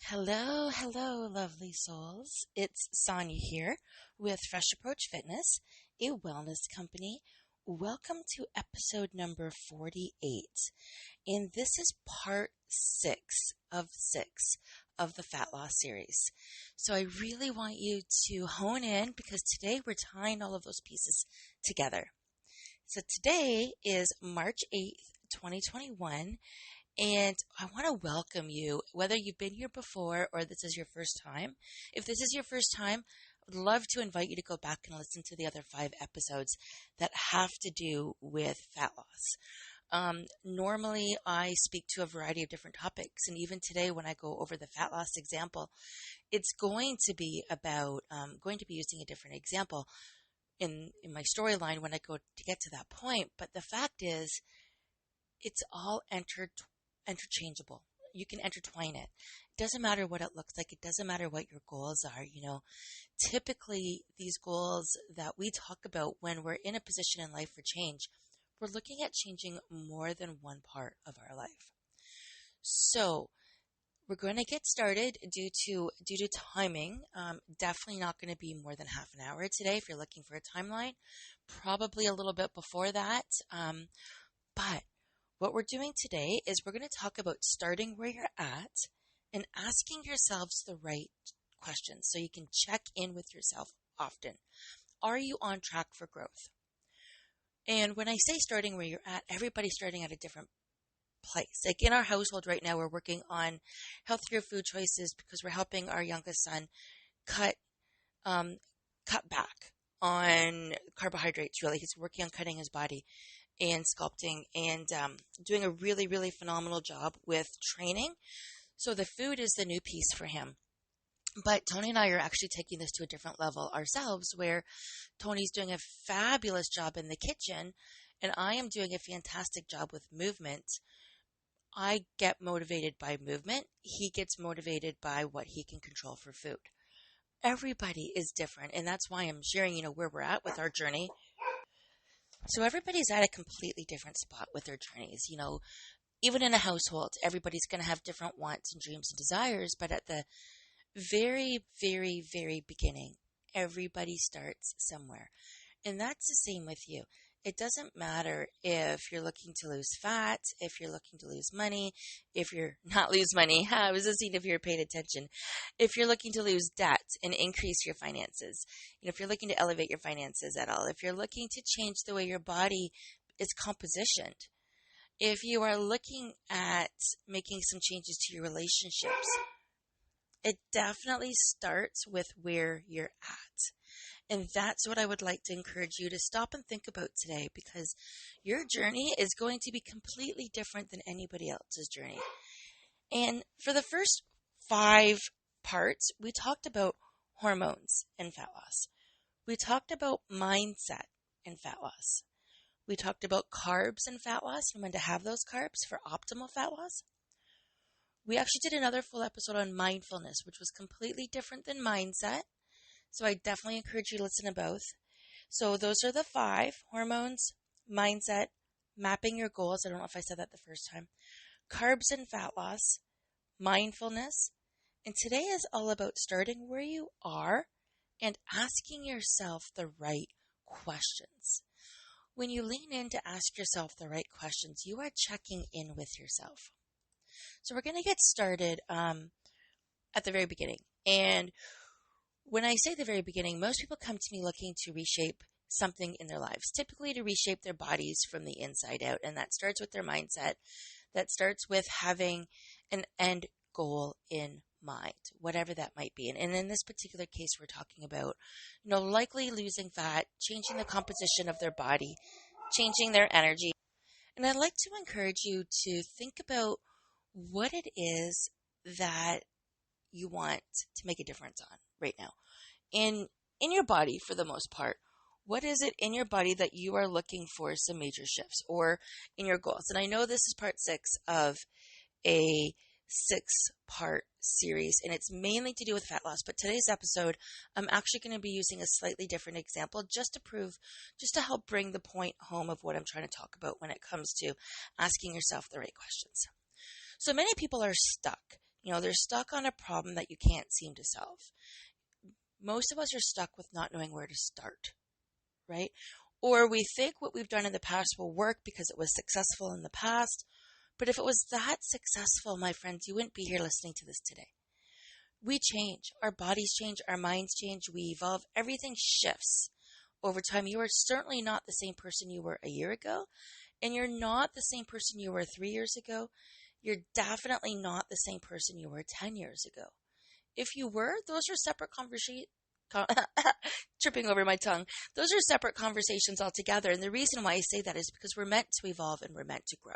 Hello, hello, lovely souls. It's Sonia here with Fresh Approach Fitness, a wellness company. Welcome to episode number 48. And this is part 6 of the fat loss series. So I really want you to hone in because today we're tying all of those pieces together. So today is March 8th, 2021. And I want to welcome you, whether you've been here before or this is your first time. If this is your first time, I'd love to invite you to go back and listen to the other 5 episodes that have to do with fat loss. Normally, I speak to a variety of different topics, and even today when I go over the fat loss example, it's going to be about, going to be using a different example in my storyline when I go to get to that point. But the fact is, it's all interchangeable. You can intertwine it. It doesn't matter what it looks like. It doesn't matter what your goals are. Typically these goals that we talk about when we're in a position in life for change, we're looking at changing more than one part of our life. So we're going to get started due to timing. Definitely not going to be more than half an hour today if you're looking for a timeline. Probably a little bit before that. But what we're doing today is we're going to talk about starting where you're at and asking yourselves the right questions so you can check in with yourself often. Are you on track for growth? And when I say starting where you're at, everybody's starting at a different place. Like in our household right now, we're working on healthier food choices because we're helping our youngest son cut back on carbohydrates. Really, he's working on cutting his body and sculpting and doing a really, really phenomenal job with training. So the food is the new piece for him. But Tony and I are actually taking this to a different level ourselves, where Tony's doing a fabulous job in the kitchen and I am doing a fantastic job with movement. I get motivated by movement. He gets motivated by what he can control for food. Everybody is different, and that's why I'm sharing, where we're at with our journey. So everybody's at a completely different spot with their journeys. Even in a household, everybody's going to have different wants and dreams and desires. But at the very, very, very beginning, everybody starts somewhere. And that's the same with you. It doesn't matter if you're looking to lose fat, if you're looking to lose money, if you're not lose money. I was just seeing if you're paying attention. If you're looking to lose debt and increase your finances, if you're looking to elevate your finances at all, if you're looking to change the way your body is compositioned, if you are looking at making some changes to your relationships, it definitely starts with where you're at. And that's what I would like to encourage you to stop and think about today, because your journey is going to be completely different than anybody else's journey. And for the first 5 parts, we talked about hormones and fat loss. We talked about mindset and fat loss. We talked about carbs and fat loss and when to have those carbs for optimal fat loss. We actually did another full episode on mindfulness, which was completely different than mindset. So I definitely encourage you to listen to both. So those are the 5: hormones, mindset, mapping your goals. I don't know if I said that the first time. Carbs and fat loss, mindfulness. And today is all about starting where you are and asking yourself the right questions. When you lean in to ask yourself the right questions, you are checking in with yourself. So we're going to get started at the very beginning. And when I say the very beginning, most people come to me looking to reshape something in their lives, typically to reshape their bodies from the inside out. And that starts with their mindset. That starts with having an end goal in mind, whatever that might be. And in this particular case, we're talking about, likely losing fat, changing the composition of their body, changing their energy. And I'd like to encourage you to think about what it is that you want to make a difference on right now in your body. For the most part, what is it in your body that you are looking for some major shifts or in your goals? And I know this is part 6 of a 6-part series, and it's mainly to do with fat loss. But today's episode, I'm actually going to be using a slightly different example just to help bring the point home of what I'm trying to talk about when it comes to asking yourself the right questions. So many people are stuck. They're stuck on a problem that you can't seem to solve. Most of us are stuck with not knowing where to start, right? Or we think what we've done in the past will work because it was successful in the past. But if it was that successful, my friends, you wouldn't be here listening to this today. We change. Our bodies change. Our minds change. We evolve. Everything shifts over time. You are certainly not the same person you were a year ago, and you're not the same person you were 3 years ago. You're definitely not the same person you were 10 years ago. If you were, those are separate conversations. Tripping over my tongue. Those are separate conversations altogether. And the reason why I say that is because we're meant to evolve and we're meant to grow.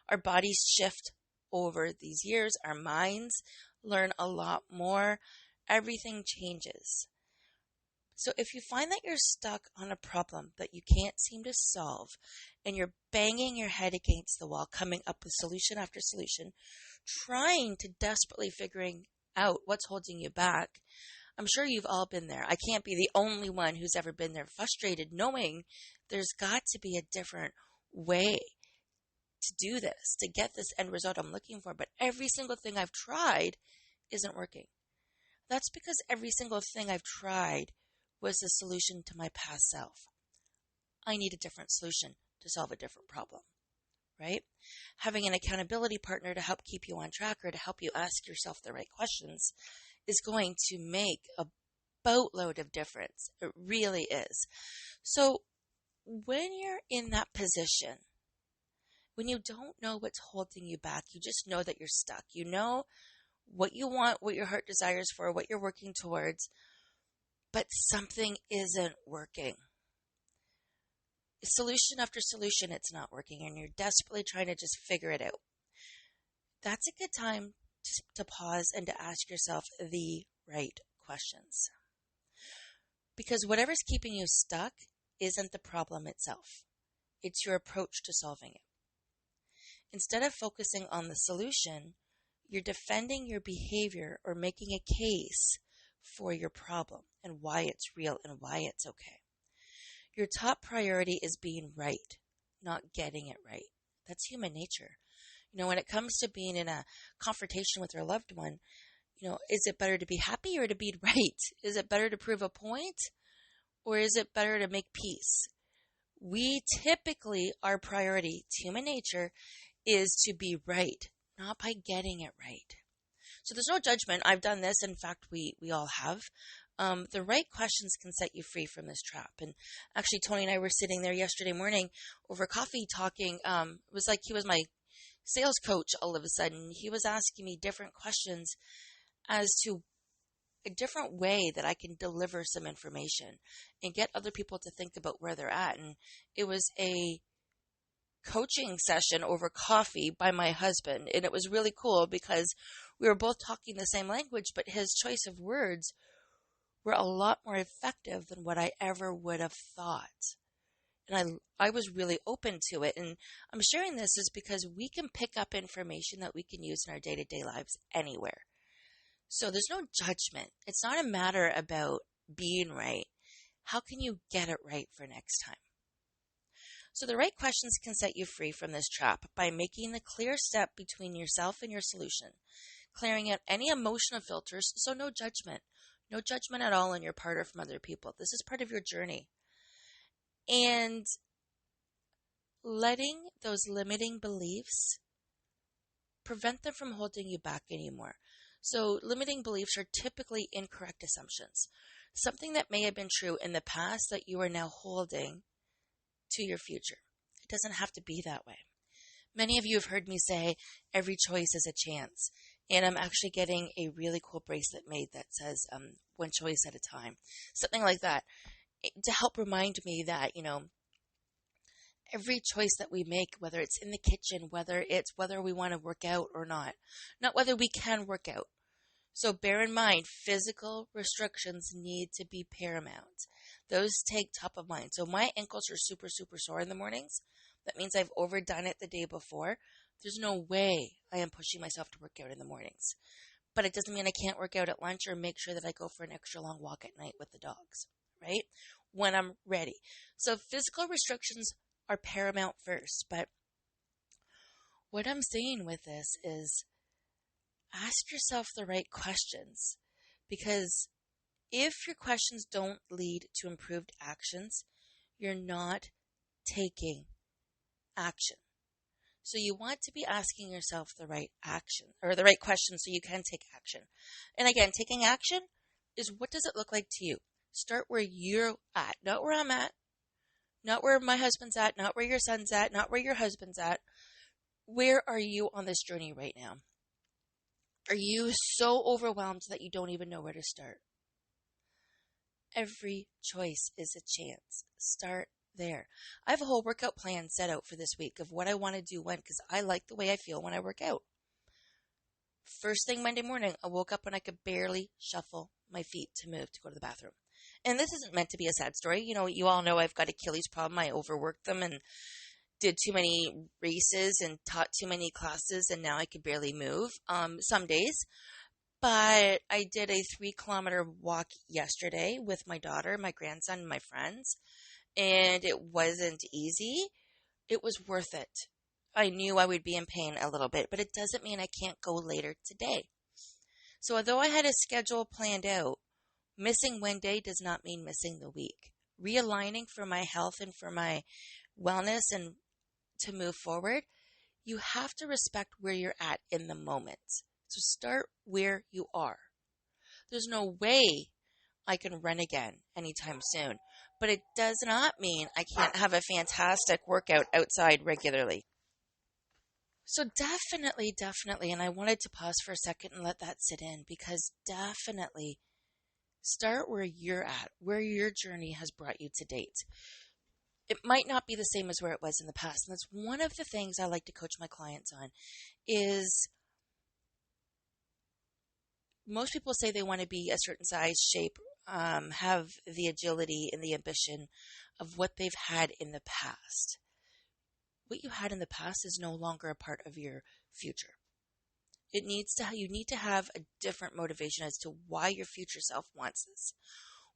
Our bodies shift over these years. Our minds learn a lot more. Everything changes. So if you find that you're stuck on a problem that you can't seem to solve and you're banging your head against the wall, coming up with solution after solution, trying to desperately figuring out what's holding you back, I'm sure you've all been there. I can't be the only one who's ever been there, frustrated, knowing there's got to be a different way to do this, to get this end result I'm looking for. But every single thing I've tried isn't working. That's because every single thing I've tried was a solution to my past self. I need a different solution to solve a different problem, right? Having an accountability partner to help keep you on track or to help you ask yourself the right questions is going to make a boatload of difference. It really is. So when you're in that position, when you don't know what's holding you back, you just know that you're stuck. You know what you want, what your heart desires for, what you're working towards, but something isn't working. Solution after solution, it's not working, and you're desperately trying to just figure it out. That's a good time to pause and to ask yourself the right questions. Because whatever's keeping you stuck isn't the problem itself. It's your approach to solving it. Instead of focusing on the solution, you're defending your behavior or making a case for your problem and why it's real and why it's okay. Your top priority is being right, not getting it right. That's human nature. When it comes to being in a confrontation with your loved one, is it better to be happy or to be right? Is it better to prove a point or is it better to make peace? We typically, our priority, it's human nature, is to be right, not by getting it right. So there's no judgment. I've done this. In fact, we all have. The right questions can set you free from this trap. And actually, Tony and I were sitting there yesterday morning over coffee talking. It was like he was my sales coach all of a sudden. He was asking me different questions as to a different way that I can deliver some information and get other people to think about where they're at. And it was a coaching session over coffee by my husband. And it was really cool because we were both talking the same language, but his choice of words were a lot more effective than what I ever would have thought. And I was really open to it. And I'm sharing this is because we can pick up information that we can use in our day-to-day lives anywhere. So there's no judgment. It's not a matter about being right. How can you get it right for next time? So the right questions can set you free from this trap by making the clear step between yourself and your solution, clearing out any emotional filters, so no judgment. No judgment at all on your part or from other people. This is part of your journey. And letting those limiting beliefs prevent them from holding you back anymore. So limiting beliefs are typically incorrect assumptions. Something that may have been true in the past that you are now holding to your future. It doesn't have to be that way. Many of you have heard me say every choice is a chance. And I'm actually getting a really cool bracelet made that says one choice at a time. Something like that. To help remind me that, every choice that we make, whether it's in the kitchen, whether it's whether we want to work out or not whether we can work out. So bear in mind, physical restrictions need to be paramount. Those take top of mind. So my ankles are super, super sore in the mornings. That means I've overdone it the day before. There's no way I am pushing myself to work out in the mornings. But it doesn't mean I can't work out at lunch or make sure that I go for an extra long walk at night with the dogs, right? When I'm ready. So physical restrictions are paramount first. But what I'm saying with this is ask yourself the right questions, because if your questions don't lead to improved actions, you're not taking action. So you want to be asking yourself the right action or the right questions so you can take action. And again, taking action is, what does it look like to you? Start where you're at, not where I'm at, not where my husband's at, not where your son's at, not where your husband's at. Where are you on this journey right now? Are you so overwhelmed that you don't even know where to start? Every choice is a chance. Start there. I have a whole workout plan set out for this week of what I want to do when, because I like the way I feel when I work out. First thing Monday morning, I woke up and I could barely shuffle my feet to move to go to the bathroom. And this isn't meant to be a sad story. You all know I've got Achilles problem. I overworked them and did too many races and taught too many classes, and now I could barely move some days. But I did a 3-kilometer walk yesterday with my daughter, my grandson, and my friends, and it wasn't easy. It was worth it. I knew I would be in pain a little bit, but it doesn't mean I can't go later today. So although I had a schedule planned out, missing one day does not mean missing the week. Realigning for my health and for my wellness and to move forward, you have to respect where you're at in the moment. So start where you are. There's no way I can run again anytime soon, but it does not mean I can't have a fantastic workout outside regularly. So definitely, and I wanted to pause for a second and let that sit in, because definitely start where you're at, where your journey has brought you to date. It might not be the same as where it was in the past. And that's one of the things I like to coach my clients on is most people say they want to be a certain size, shape, have the agility and the ambition of what they've had in the past. What you had in the past is no longer a part of your future. You need to have a different motivation as to why your future self wants this.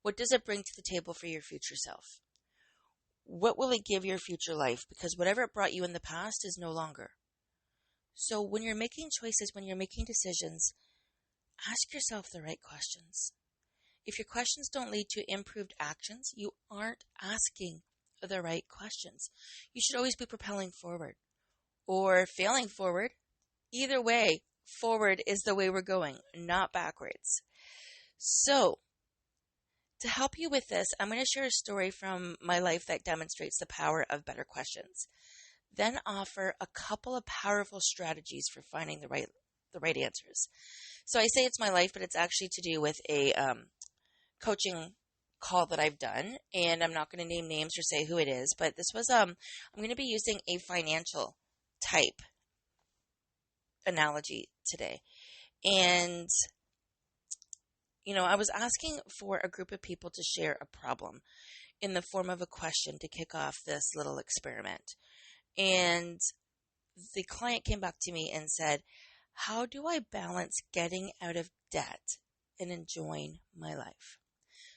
What does it bring to the table for your future self? What will it give your future life? Because whatever it brought you in the past is no longer. So when you're making choices, when you're making decisions, ask yourself the right questions. If your questions don't lead to improved actions, you aren't asking the right questions. You should always be propelling forward or failing forward. Either way, forward is the way we're going, not backwards. So, to help you with this, I'm going to share a story from my life that demonstrates the power of better questions. Then offer a couple of powerful strategies for finding the right answers. So I say it's my life, but it's actually to do with a coaching call that I've done, and I'm not going to name names or say who it is, but this was I'm going to be using a financial type analogy today. And I was asking for a group of people to share a problem in the form of a question to kick off this little experiment. And the client came back to me and said, how do I balance getting out of debt and enjoying my life?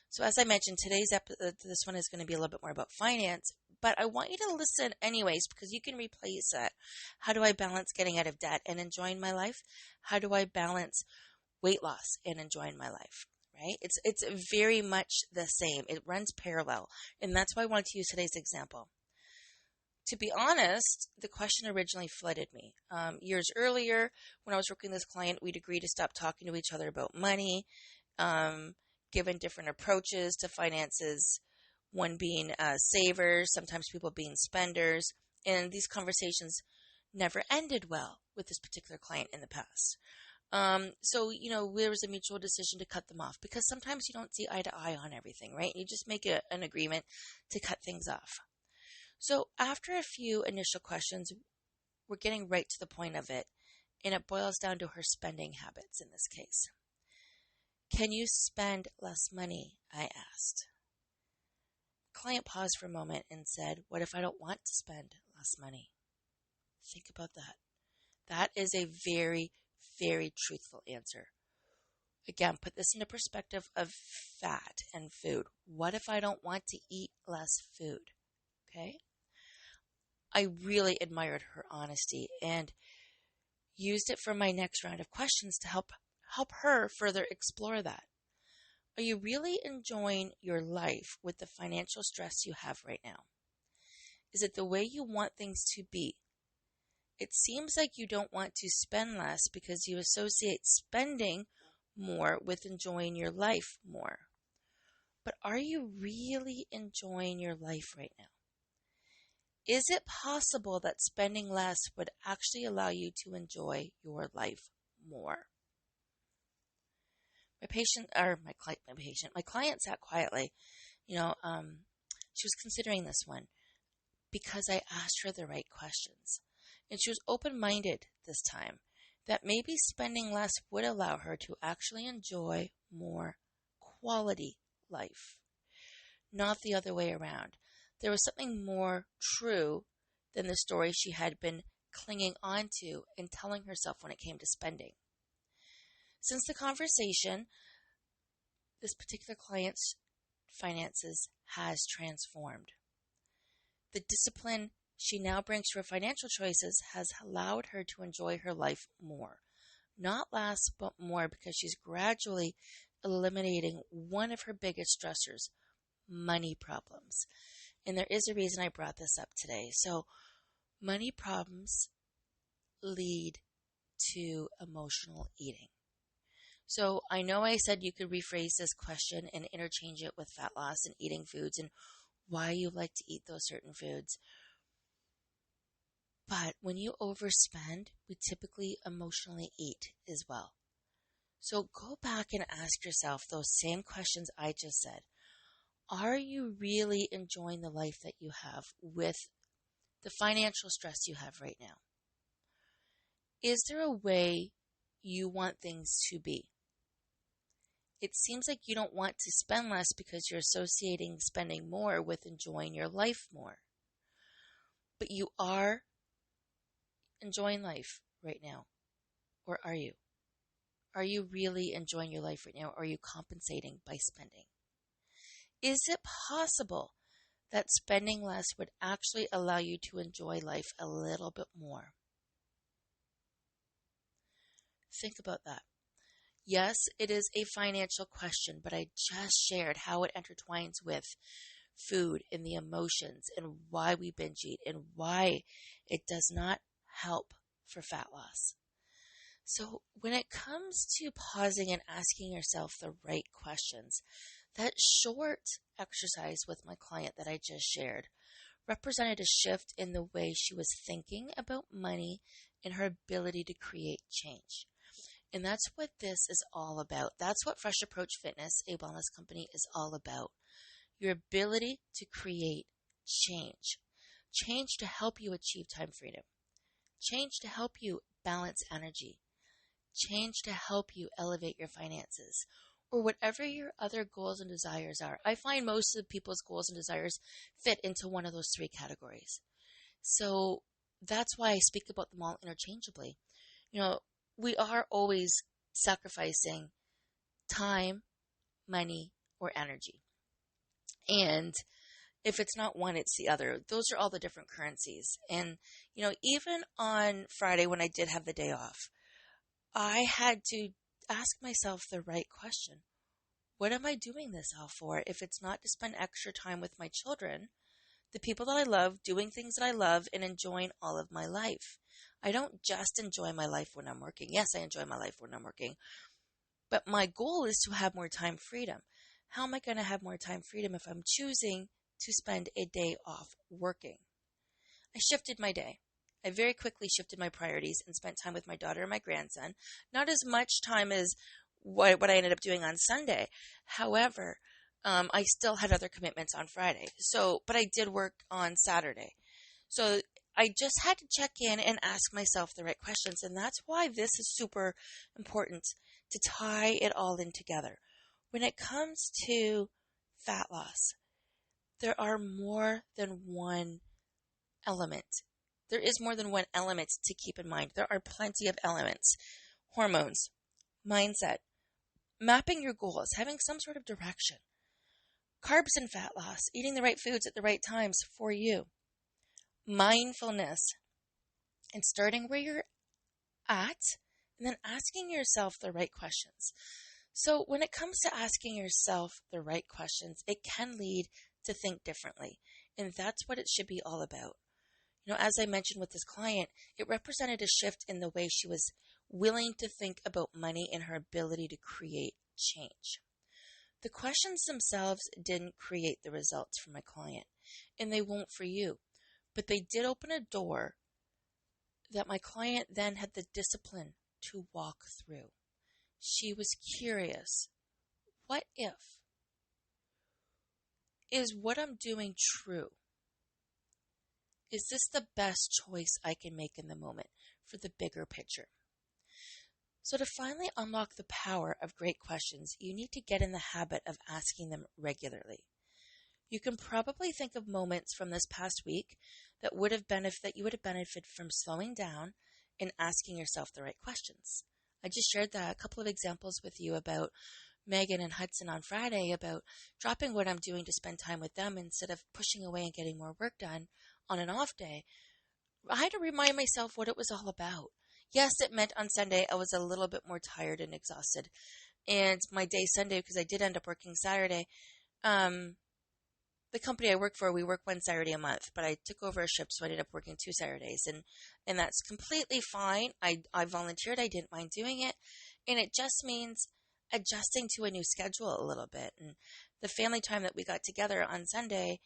So as I mentioned, today's episode, this one is going to be a little bit more about finance, but I want you to listen anyways, because you can replace that. How do I balance getting out of debt and enjoying my life? How do I balance weight loss and enjoying my life? Right? It's very much the same. It runs parallel, and that's why I wanted to use today's example. To be honest, the question originally flooded me. Years earlier, when I was working with this client, we'd agreed to stop talking to each other about money, given different approaches to finances, one being savers, sometimes people being spenders, and these conversations never ended well with this particular client in the past. So there was a mutual decision to cut them off, because sometimes you don't see eye to eye on everything, right? You just make an agreement to cut things off. So after a few initial questions, we're getting right to the point of it, and it boils down to her spending habits in this case. Can you spend less money? I asked. The client paused for a moment and said, what if I don't want to spend less money? Think about that. That is a very, very truthful answer. Again, put this into perspective of fat and food. What if I don't want to eat less food? Okay? I really admired her honesty, and Used it for my next round of questions to help her further explore that. Are you really enjoying your life with the financial stress you have right now? Is it the way you want things to be? It seems like you don't want to spend less because you associate spending more with enjoying your life more. But are you really enjoying your life right now? Is it possible that spending less would actually allow you to enjoy your life more? My client sat quietly. She was considering this one because I asked her the right questions. And she was open-minded this time that maybe spending less would allow her to actually enjoy more quality life, not the other way around. There was something more true than the story she had been clinging on to and telling herself when it came to spending. Since the conversation, this particular client's finances has transformed. The discipline she now brings to her financial choices has allowed her to enjoy her life more. Not less, but more, because she's gradually eliminating one of her biggest stressors, money problems. And there is a reason I brought this up today. So, money problems lead to emotional eating. So I know I said you could rephrase this question and interchange it with fat loss and eating foods and why you like to eat those certain foods. But when you overspend, we typically emotionally eat as well. So go back and ask yourself those same questions I just said. Are you really enjoying the life that you have with the financial stress you have right now? Is there a way you want things to be? It seems like you don't want to spend less because you're associating spending more with enjoying your life more. But you are enjoying life right now. Or are you? Are you really enjoying your life right now? Or are you compensating by spending? Is it possible that spending less would actually allow you to enjoy life a little bit more? Think about that. Yes, it is a financial question, but I just shared how it intertwines with food and the emotions and why we binge eat and why it does not help for fat loss. So when it comes to pausing and asking yourself the right questions, that short exercise with my client that I just shared represented a shift in the way she was thinking about money and her ability to create change. And that's what this is all about. That's what Fresh Approach Fitness, a wellness company, is all about. Your ability to create change. Change to help you achieve time freedom. Change to help you balance energy. Change to help you elevate your finances. Or whatever your other goals and desires are. I find most of people's goals and desires fit into one of those three categories. So that's why I speak about them all interchangeably. We are always sacrificing time, money, or energy. And if it's not one, it's the other. Those are all the different currencies. And, even on Friday when I did have the day off, I had to ask myself the right question. What am I doing this all for if it's not to spend extra time with my children, the people that I love, doing things that I love, and enjoying all of my life? I don't just enjoy my life when I'm working. Yes, I enjoy my life when I'm working. But my goal is to have more time freedom. How am I going to have more time freedom if I'm choosing to spend a day off working? I shifted my day. I very quickly shifted my priorities and spent time with my daughter and my grandson. Not as much time as what I ended up doing on Sunday. However, I still had other commitments on Friday. But I did work on Saturday. So I just had to check in and ask myself the right questions. And that's why this is super important to tie it all in together. When it comes to fat loss, there are more than one element. There is more than one element to keep in mind. There are plenty of elements. Hormones, mindset, mapping your goals, having some sort of direction. Carbs and fat loss, eating the right foods at the right times for you. Mindfulness, and starting where you're at, and then asking yourself the right questions. So when it comes to asking yourself the right questions, it can lead to think differently. And that's what it should be all about. As I mentioned with this client, it represented a shift in the way she was willing to think about money and her ability to create change. The questions themselves didn't create the results for my client, and they won't for you, but they did open a door that my client then had the discipline to walk through. She was curious. What if? Is what I'm doing true? Is this the best choice I can make in the moment for the bigger picture? So to finally unlock the power of great questions, you need to get in the habit of asking them regularly. You can probably think of moments from this past week that you would have benefited from slowing down and asking yourself the right questions. I just shared a couple of examples with you about Megan and Hudson on Friday about dropping what I'm doing to spend time with them instead of pushing away and getting more work done on an off day. I had to remind myself what it was all about. Yes, it meant on Sunday I was a little bit more tired and exhausted. And my day Sunday, because I did end up working Saturday, the company I work for, we work one Saturday a month, but I took over a shift, so I ended up working 2 Saturdays, and that's completely fine. I volunteered. I didn't mind doing it, and it just means adjusting to a new schedule a little bit. And the family time that we got together on Sunday,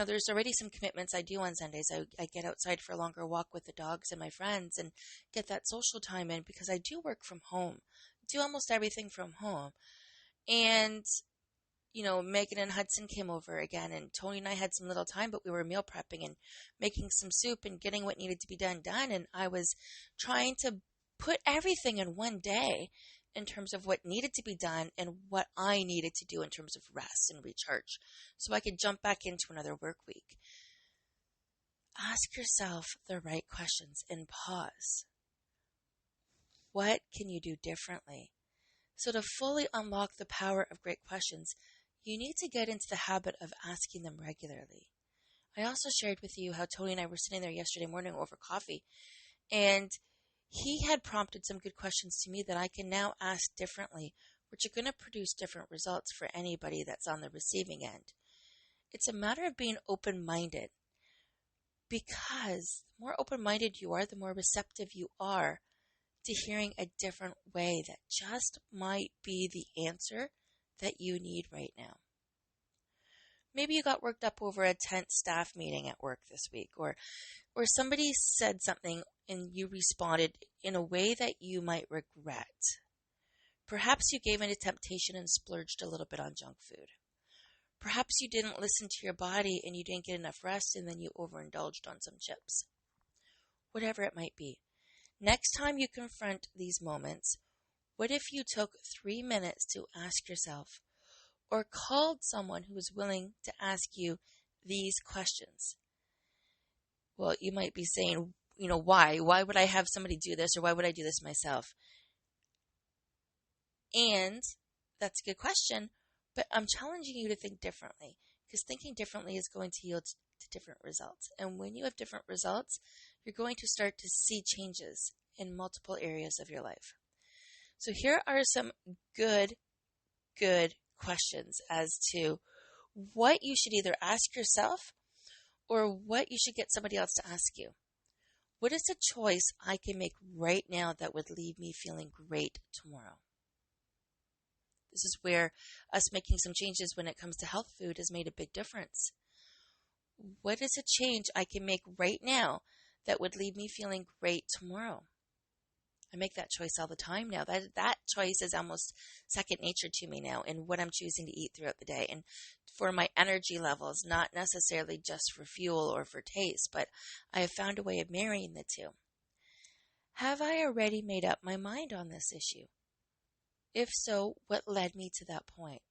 there's already some commitments I do on Sundays. I get outside for a longer walk with the dogs and my friends and get that social time in because I do work from home, do almost everything from home. And Megan and Hudson came over again, and Tony and I had some little time, but we were meal prepping and making some soup and getting what needed to be done. And I was trying to put everything in one day in terms of what needed to be done and what I needed to do in terms of rest and recharge so I could jump back into another work week. Ask yourself the right questions and pause. What can you do differently? So to fully unlock the power of great questions, you need to get into the habit of asking them regularly. I also shared with you how Tony and I were sitting there yesterday morning over coffee, and he had prompted some good questions to me that I can now ask differently, which are going to produce different results for anybody that's on the receiving end. It's a matter of being open-minded, because the more open-minded you are, the more receptive you are to hearing a different way that just might be the answer that you need right now. Maybe you got worked up over a tense staff meeting at work this week, or somebody said something and you responded in a way that you might regret. Perhaps you gave in to temptation and splurged a little bit on junk food. Perhaps you didn't listen to your body and you didn't get enough rest and then you overindulged on some chips. Whatever it might be. Next time you confront these moments, what if you took 3 minutes to ask yourself, or called someone who is willing to ask you these questions? Well, you might be saying, why? Why would I have somebody do this, or why would I do this myself? And that's a good question, but I'm challenging you to think differently, because thinking differently is going to yield to different results. And when you have different results, you're going to start to see changes in multiple areas of your life. So here are some good questions as to what you should either ask yourself or what you should get somebody else to ask you. What is a choice I can make right now that would leave me feeling great tomorrow? This is where us making some changes when it comes to health food has made a big difference. What is a change I can make right now that would leave me feeling great tomorrow? I make that choice all the time now. That choice is almost second nature to me now in what I'm choosing to eat throughout the day. And for my energy levels, not necessarily just for fuel or for taste, but I have found a way of marrying the two. Have I already made up my mind on this issue? If so, what led me to that point?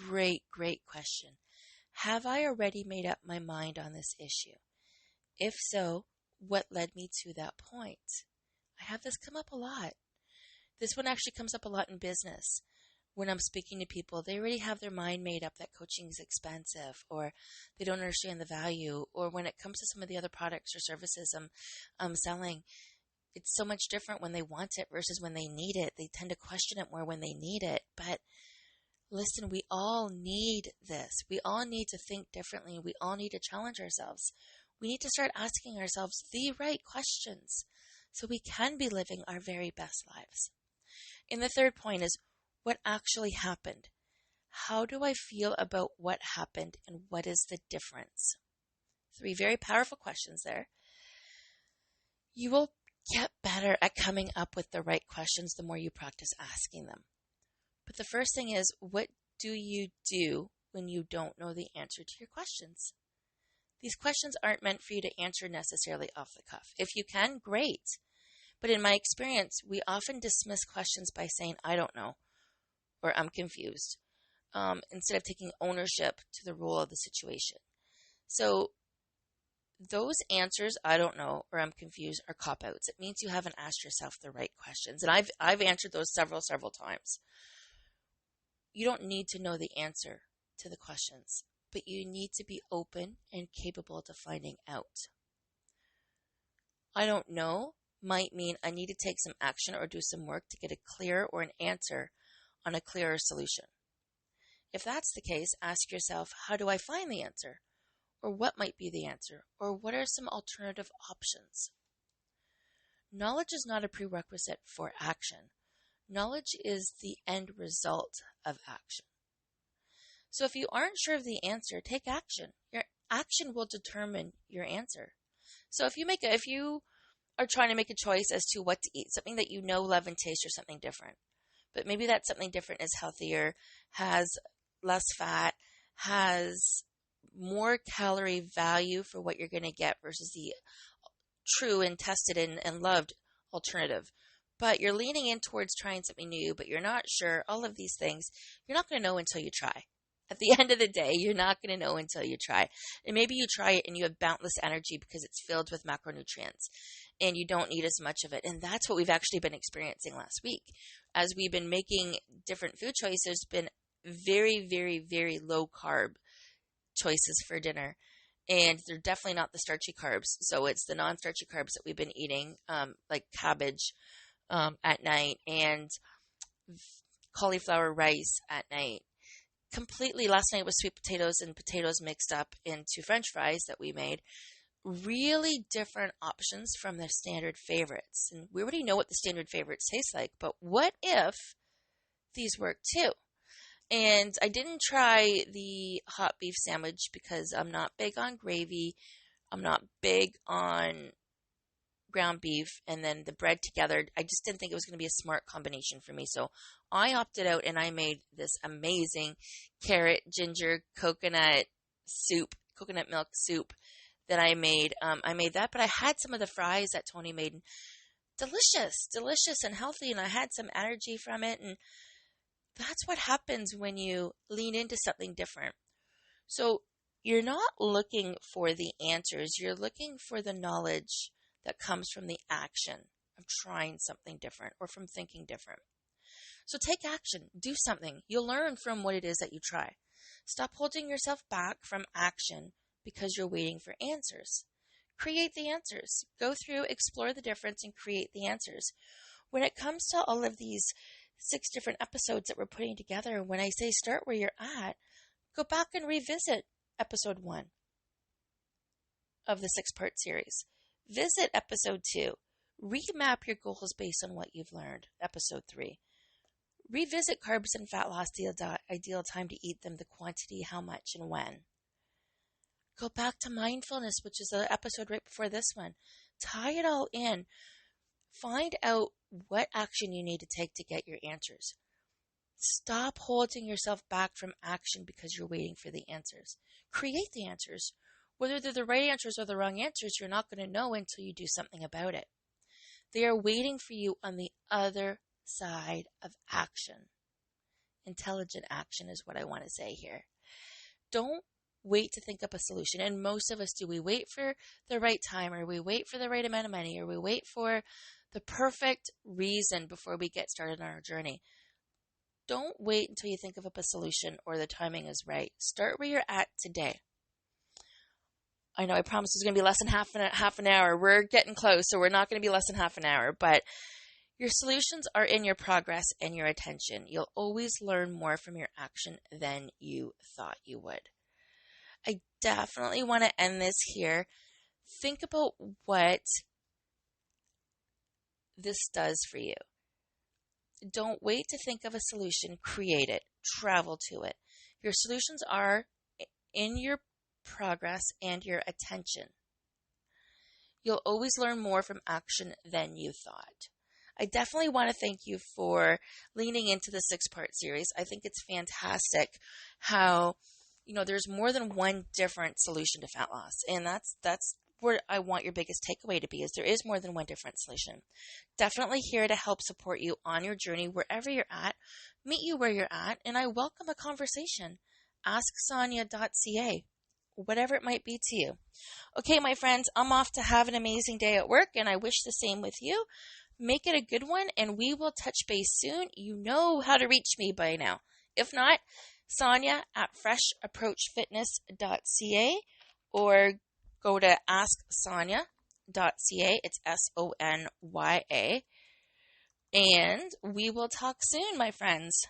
Great question. Have I already made up my mind on this issue? If so, what led me to that point? I have this come up a lot. This one actually comes up a lot in business. When I'm speaking to people, they already have their mind made up that coaching is expensive, or they don't understand the value, or when it comes to some of the other products or services I'm selling, It's so much different when they want it versus when they need it. They tend to question it more when they need it. But listen, we all need this. We all need to think differently. We all need to challenge ourselves. We need to start asking ourselves the right questions so we can be living our very best lives. And the third point is, what actually happened? How do I feel about what happened, and what is the difference? 3 very powerful questions there. You will get better at coming up with the right questions the more you practice asking them. But the first thing is, what do you do when you don't know the answer to your questions? These questions aren't meant for you to answer necessarily off the cuff. If you can, great. But in my experience, we often dismiss questions by saying, I don't know, or I'm confused, instead of taking ownership to the role of the situation. So those answers, I don't know, or I'm confused, are cop-outs. It means you haven't asked yourself the right questions. And I've answered those several times. You don't need to know the answer to the questions, but you need to be open and capable to finding out. I don't know might mean I need to take some action or do some work to get a clear or an answer on a clearer solution. If that's the case, ask yourself, how do I find the answer? Or what might be the answer? Or what are some alternative options? Knowledge is not a prerequisite for action. Knowledge is the end result of action. So if you aren't sure of the answer, take action. Your action will determine your answer. So if you are trying to make a choice as to what to eat, something that you know, love, and taste, or something different, but maybe that something different is healthier, has less fat, has more calorie value for what you're going to get versus the true and tested and loved alternative. But you're leaning in towards trying something new, but you're not sure, all of these things, you're not going to know until you try. At the end of the day, you're not going to know until you try. And maybe you try it and you have boundless energy because it's filled with macronutrients and you don't need as much of it. And that's what we've actually been experiencing last week. As we've been making different food choices, there's been very, very, very low carb choices for dinner. And they're definitely not the starchy carbs. So it's the non-starchy carbs that we've been eating, like cabbage at night and cauliflower rice at night. Completely, last night was sweet potatoes and potatoes mixed up into French fries that we made. Really different options from the standard favorites. And we already know what the standard favorites taste like, but what if these work too? And I didn't try the hot beef sandwich because I'm not big on gravy. I'm not big on ground beef and then the bread together. I just didn't think it was going to be a smart combination for me. So I opted out and I made this amazing carrot, ginger, coconut milk soup that I made. I made that, but I had some of the fries that Tony made. Delicious and healthy. And I had some energy from it. And that's what happens when you lean into something different. So you're not looking for the answers. You're looking for the knowledge that comes from the action of trying something different or from thinking different. So take action. Do something. You'll learn from what it is that you try. Stop holding yourself back from action because you're waiting for answers. Create the answers. Go through, explore the difference, and create the answers. When it comes to all of these 6 different episodes that we're putting together, when I say start where you're at, go back and revisit episode 1 of the 6-part series. Visit episode 2. Remap your goals based on what you've learned. Episode 3. Revisit carbs and fat loss, the ideal time to eat them, the quantity, how much, and when. Go back to mindfulness, which is the episode right before this one. Tie it all in. Find out what action you need to take to get your answers. Stop holding yourself back from action because you're waiting for the answers. Create the answers. Whether they're the right answers or the wrong answers, you're not going to know until you do something about it. They are waiting for you on the other side of action. Intelligent action is what I want to say here. Don't wait to think up a solution. And most of us do. We wait for the right time, or we wait for the right amount of money, or we wait for the perfect reason before we get started on our journey. Don't wait until you think of up a solution or the timing is right. Start where you're at today. I know I promised it was going to be less than half an hour. We're getting close, so we're not going to be less than half an hour. But your solutions are in your progress and your attention. You'll always learn more from your action than you thought you would. I definitely want to end this here. Think about what this does for you. Don't wait to think of a solution. Create it. Travel to it. Your solutions are in your progress and your attention. You'll always learn more from action than you thought. I definitely want to thank you for leaning into the 6-part series. I think it's fantastic how, there's more than one different solution to fat loss. And that's where I want your biggest takeaway to be, is there is more than one different solution. Definitely here to help support you on your journey wherever you're at, meet you where you're at, and I welcome a conversation. AskSonia.ca, whatever it might be to you. Okay, my friends, I'm off to have an amazing day at work, and I wish the same with you. Make it a good one, and we will touch base soon. You know how to reach me by now. If not, Sonia at freshapproachfitness.ca, or go to asksonia.ca. It's SONYA. And we will talk soon, my friends.